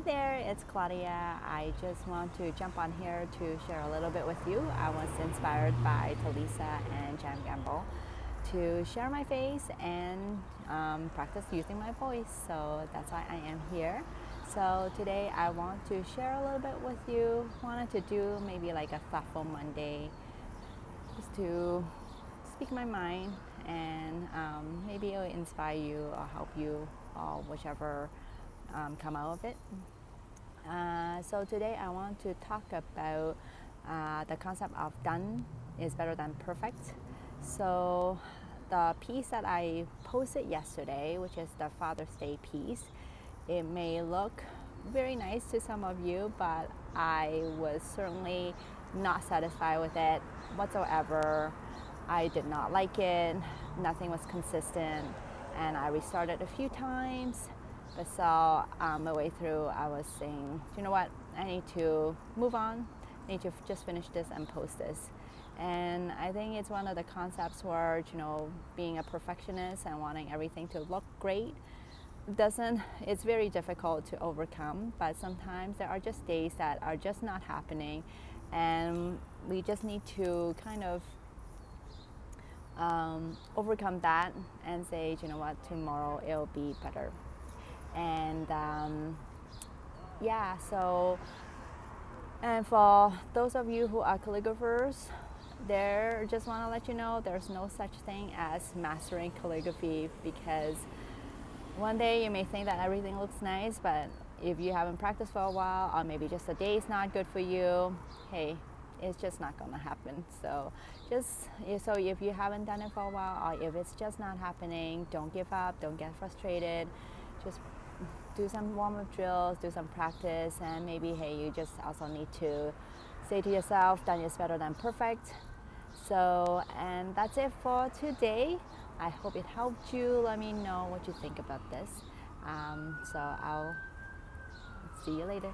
there, it's Claudia. I just want to jump on here to share a little bit with you. I was inspired by Talisa and Jam Gamble to share my face and practice using my voice. So that's why I am here. So today I want to share a little bit with you. Wanted to do maybe like a thoughtful Monday, just to speak my mind and maybe it'll inspire you or help you or whichever come out of it. So today I want to talk about the concept of done is better than perfect. So the piece that I posted yesterday, which is the Father's Day piece, it may look very nice to some of you, but I was certainly not satisfied with it whatsoever. I did not like it, nothing was consistent, and I restarted a few times. But so midway through, I was saying, you know what, I need to move on, I need to just finish this and post this. And I think it's one of the concepts where, being a perfectionist and wanting everything to look great it's very difficult to overcome, but sometimes there are just days that are just not happening, and we just need to kind of overcome that and say, you know what, tomorrow it'll be better. And and for those of you who are calligraphers, just want to let you know there's no such thing as mastering calligraphy, because one day you may think that everything looks nice, but if you haven't practiced for a while, or maybe just a day is not good for you, hey, it's just not gonna happen. So if you haven't done it for a while, or if it's just not happening, don't give up, don't get frustrated. Just do some warm-up drills, do some practice, and maybe, hey, you just also need to say to yourself, done is better than perfect. So, and that's it for today. I hope it helped you. Let me know what you think about this. So I'll see you later.